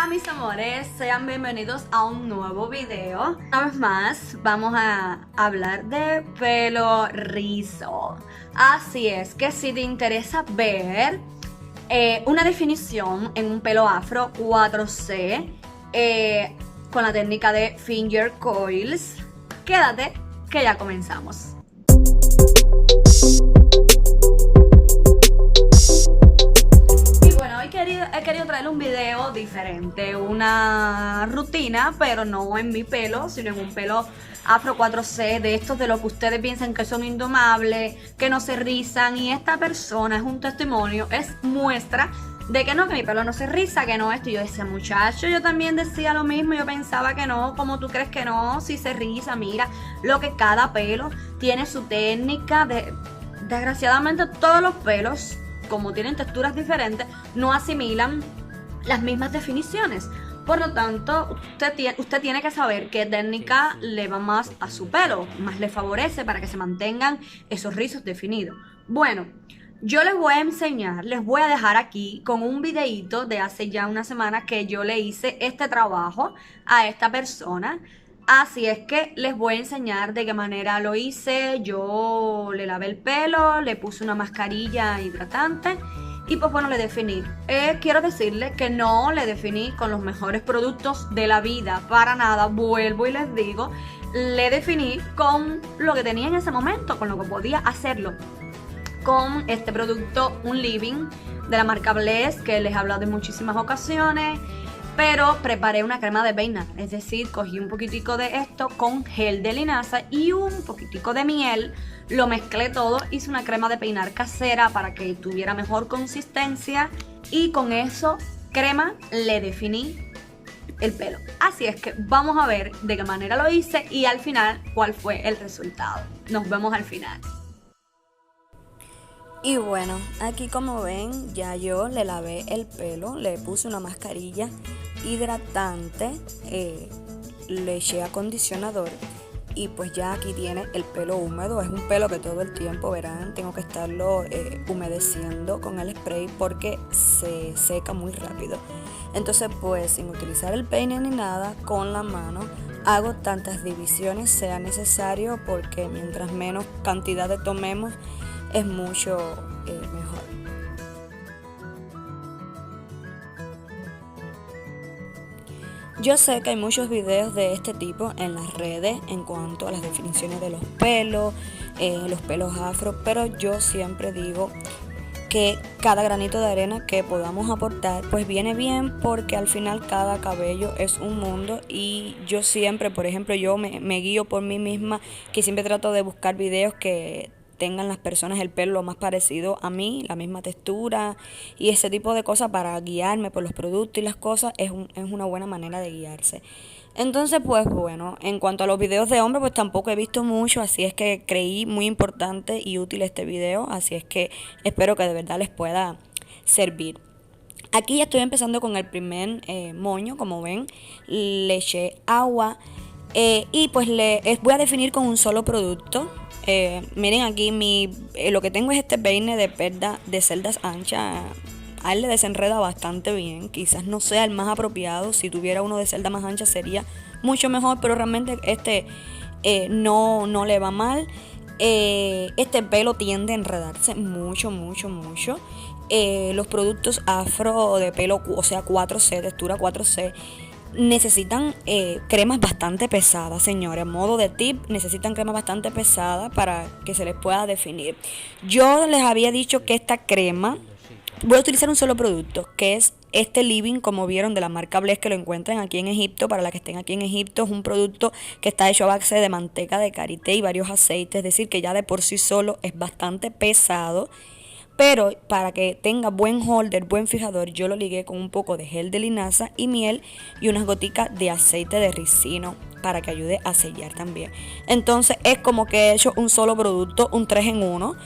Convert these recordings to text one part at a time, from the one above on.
Hola mis amores, sean bienvenidos a un nuevo video. Una vez más vamos a hablar de pelo rizo. Así es que si te interesa ver una definición en un pelo afro 4C con la técnica de finger coils, quédate que ya comenzamos. He querido traerle un video diferente, una rutina, pero no en mi pelo, sino en un pelo afro 4C, de estos de los que ustedes piensan que son indomables, que no se rizan, y esta persona es un testimonio, es muestra de que no, que mi pelo no se riza, que no esto. Y yo decía, muchacho, yo también decía lo mismo, yo pensaba que no, como tú crees que no, si se riza, mira, lo que cada pelo tiene su técnica. Desgraciadamente todos los pelos, como tienen texturas diferentes, no asimilan las mismas definiciones. Por lo tanto, usted tiene que saber qué técnica le va más a su pelo, más le favorece para que se mantengan esos rizos definidos. Bueno, yo les voy a enseñar, les voy a dejar aquí con un videíto de hace ya una semana que yo le hice este trabajo a esta persona. Así es que les voy a enseñar de qué manera lo hice. Yo le lavé el pelo, le puse una mascarilla hidratante y pues bueno, le definí. Quiero decirles que no le definí con los mejores productos de la vida, para nada. Vuelvo y les digo, le definí con lo que tenía en ese momento, con lo que podía hacerlo. Con este producto, un Living de la marca Bless, que les he hablado en muchísimas ocasiones. Pero preparé una crema de peinar, es decir, cogí un poquitico de esto con gel de linaza y un poquitico de miel, lo mezclé todo, hice una crema de peinar casera para que tuviera mejor consistencia y con eso crema le definí el pelo. Así es que vamos a ver de qué manera lo hice y al final cuál fue el resultado. Nos vemos al final. Y bueno, aquí como ven, ya yo le lavé el pelo, le puse una mascarilla hidratante, le eché acondicionador y pues ya aquí tiene el pelo húmedo. Es un pelo que todo el tiempo, verán, tengo que estarlo humedeciendo con el spray porque se seca muy rápido. Entonces pues sin utilizar el peine ni nada, con la mano hago tantas divisiones sea necesario, porque mientras menos cantidad de tomemos es mucho mejor. Yo sé que hay muchos videos de este tipo en las redes en cuanto a las definiciones de los pelos afro, pero yo siempre digo que cada granito de arena que podamos aportar pues viene bien, porque al final cada cabello es un mundo y yo siempre, por ejemplo, yo me guío por mí misma, que siempre trato de buscar videos que tengan las personas el pelo lo más parecido a mí, la misma textura y ese tipo de cosas, para guiarme por los productos y las cosas. Es una buena manera de guiarse. Entonces pues bueno, en cuanto a los videos de hombres pues tampoco he visto mucho, así es que creí muy importante y útil este video, así es que espero que de verdad les pueda servir. Aquí ya estoy empezando con el primer moño, como ven, le eché agua y pues voy a definir con un solo producto. Miren aquí, lo que tengo es este peine de perda de cerdas anchas. A él le desenreda bastante bien, quizás no sea el más apropiado. Si tuviera uno de cerda más ancha sería mucho mejor, pero realmente este no le va mal. Este pelo tiende a enredarse mucho. Los productos afro de pelo, o sea 4C, textura 4C, necesitan cremas bastante pesadas, señores. Modo de tip, necesitan cremas bastante pesadas para que se les pueda definir. Yo les había dicho que esta crema, voy a utilizar un solo producto, que es este Living, como vieron, de la marca Bless, que lo encuentran aquí en Egipto. Para las que estén aquí en Egipto, es un producto que está hecho a base de manteca de karité y varios aceites, es decir, que ya de por sí solo es bastante pesado. Pero para que tenga buen holder, buen fijador, yo lo ligué con un poco de gel de linaza y miel y unas goticas de aceite de ricino para que ayude a sellar también. Entonces es como que he hecho un solo producto, un 3 en 1.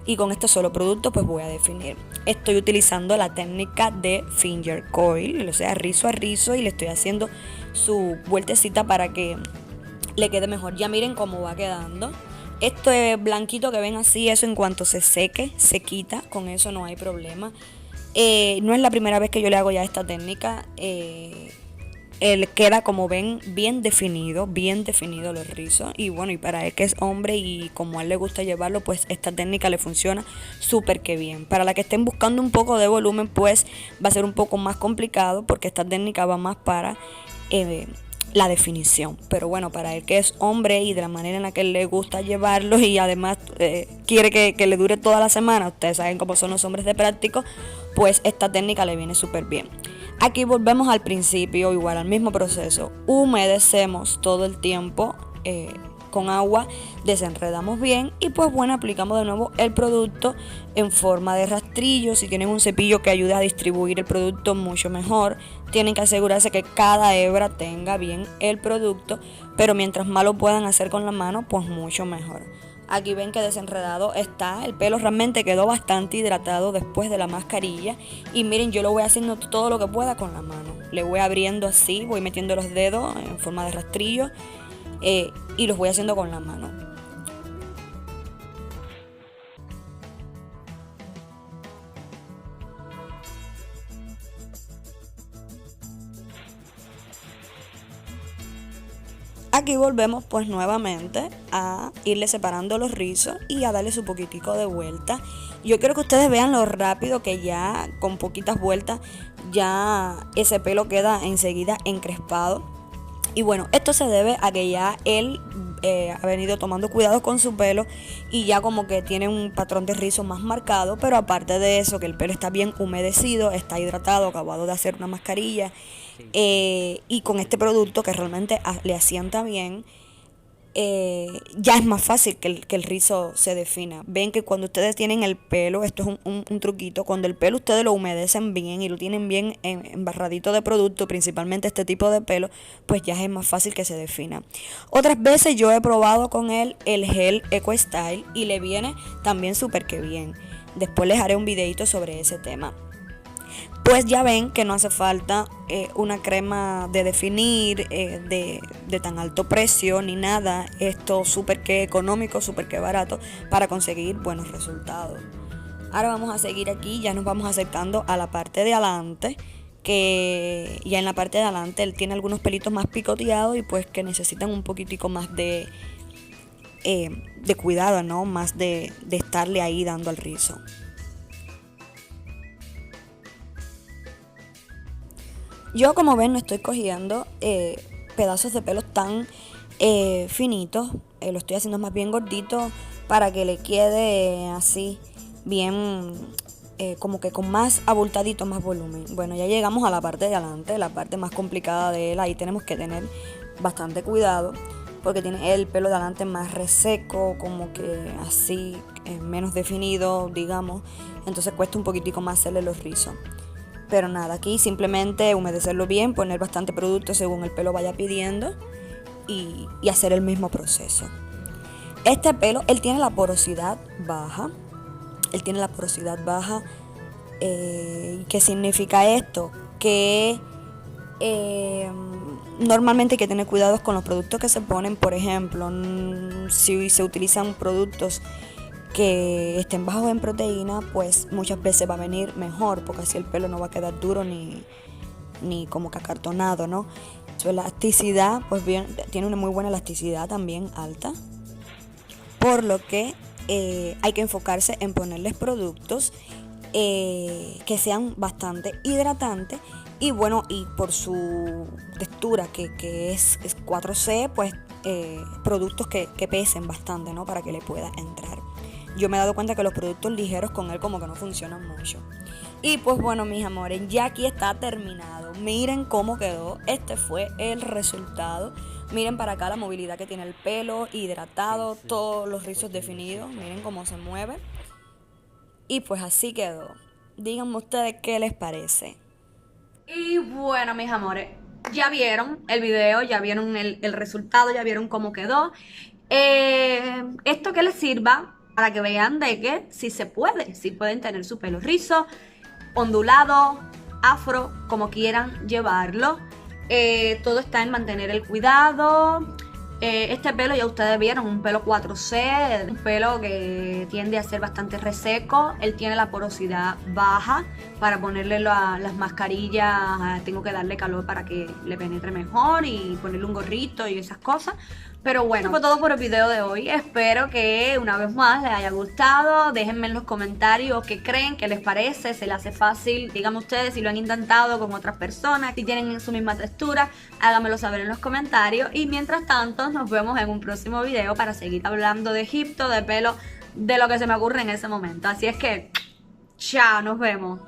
Y con este solo producto pues voy a definir. Estoy utilizando la técnica de finger coil, o sea, rizo a rizo, y le estoy haciendo su vueltecita para que le quede mejor. Ya miren cómo va quedando. Este blanquito que ven así, eso en cuanto se seque, se quita, con eso no hay problema. No es la primera vez que yo le hago ya esta técnica. Él queda, como ven, bien definido los rizos. Y bueno, y para él que es hombre y como a él le gusta llevarlo, pues esta técnica le funciona súper que bien. Para la que estén buscando un poco de volumen, pues va a ser un poco más complicado porque esta técnica va más para la definición. Pero bueno, para él que es hombre y de la manera en la que él le gusta llevarlo y además quiere que le dure toda la semana, ustedes saben cómo son los hombres de práctico, pues esta técnica le viene súper bien. Aquí volvemos al principio, igual al mismo proceso. Humedecemos todo el tiempo con agua, desenredamos bien y pues bueno, aplicamos de nuevo el producto en forma de rastrillo. Si tienen un cepillo que ayude a distribuir el producto, mucho mejor. Tienen que asegurarse que cada hebra tenga bien el producto, pero mientras más lo puedan hacer con la mano, pues mucho mejor. Aquí ven que desenredado está, el pelo realmente quedó bastante hidratado después de la mascarilla. Y miren, yo lo voy haciendo todo lo que pueda con la mano. Le voy abriendo así, voy metiendo los dedos en forma de rastrillo y los voy haciendo con la mano. Aquí volvemos pues nuevamente a irle separando los rizos y a darle su poquitico de vuelta. Yo quiero que ustedes vean lo rápido que ya con poquitas vueltas ya ese pelo queda enseguida encrespado. Y bueno, esto se debe a que ya él ha venido tomando cuidado con su pelo y ya como que tiene un patrón de rizo más marcado. Pero aparte de eso, que el pelo está bien humedecido, está hidratado, acabado de hacer una mascarilla y con este producto que realmente le asienta bien, ya es más fácil que el rizo se defina. Ven que cuando ustedes tienen el pelo, esto es un truquito, cuando el pelo ustedes lo humedecen bien y lo tienen bien embarradito de producto, principalmente este tipo de pelo, pues ya es más fácil que se defina. Otras veces yo he probado con él el gel Eco Style y le viene también súper que bien. Después les haré un videito sobre ese tema. Pues ya ven que no hace falta una crema de definir de tan alto precio ni nada. Esto súper que económico, súper que barato para conseguir buenos resultados. Ahora vamos a seguir aquí, ya nos vamos acercando a la parte de adelante, que ya en la parte de adelante él tiene algunos pelitos más picoteados y pues que necesitan un poquitico más de cuidado, ¿no? Más de estarle ahí dando al rizo. Yo, como ven, no estoy cogiendo pedazos de pelos tan finitos. Lo estoy haciendo más bien gordito para que le quede así bien, como que con más abultadito, más volumen. Bueno, ya llegamos a la parte de adelante, la parte más complicada de él. Ahí tenemos que tener bastante cuidado porque tiene el pelo de adelante más reseco, como que así, menos definido, digamos. Entonces cuesta un poquitico más hacerle los rizos. Pero nada, aquí simplemente humedecerlo bien, poner bastante producto según el pelo vaya pidiendo y hacer el mismo proceso. Este pelo, él tiene la porosidad baja. ¿Qué significa esto? Que normalmente hay que tener cuidados con los productos que se ponen. Por ejemplo, si se utilizan productos que estén bajos en proteína, pues muchas veces va a venir mejor, porque así el pelo no va a quedar duro ni como que acartonado, ¿no? Su elasticidad, pues bien, tiene una muy buena elasticidad también alta, por lo que hay que enfocarse en ponerles productos que sean bastante hidratantes y bueno, y por su textura que es 4C, pues productos que pesen bastante, ¿no? Para que le pueda entrar. Yo me he dado cuenta que los productos ligeros con él como que no funcionan mucho. Y pues bueno, mis amores, ya aquí está terminado. Miren cómo quedó. Este fue el resultado. Miren para acá la movilidad que tiene el pelo, hidratado, todos los rizos definidos. Miren cómo se mueve. Y pues así quedó. Díganme ustedes qué les parece. Y bueno, mis amores, ya vieron el video, ya vieron el resultado, ya vieron cómo quedó. Esto que les sirva para que vean de que sí se puede, sí pueden tener su pelo rizo, ondulado, afro, como quieran llevarlo. Todo está en mantener el cuidado, Este pelo ya ustedes vieron, un pelo 4C, un pelo que tiende a ser bastante reseco. Él tiene la porosidad baja. Para ponerle las mascarillas tengo que darle calor para que le penetre mejor y ponerle un gorrito y esas cosas. Pero bueno, eso fue todo por el video de hoy. Espero que una vez más les haya gustado. Déjenme en los comentarios qué creen, qué les parece, se les hace fácil. Díganme ustedes si lo han intentado con otras personas, si tienen su misma textura, háganmelo saber en los comentarios. Y mientras tanto, nos vemos en un próximo video para seguir hablando de Egipto, de pelo, de lo que se me ocurre en ese momento. Así es que, chao, nos vemos.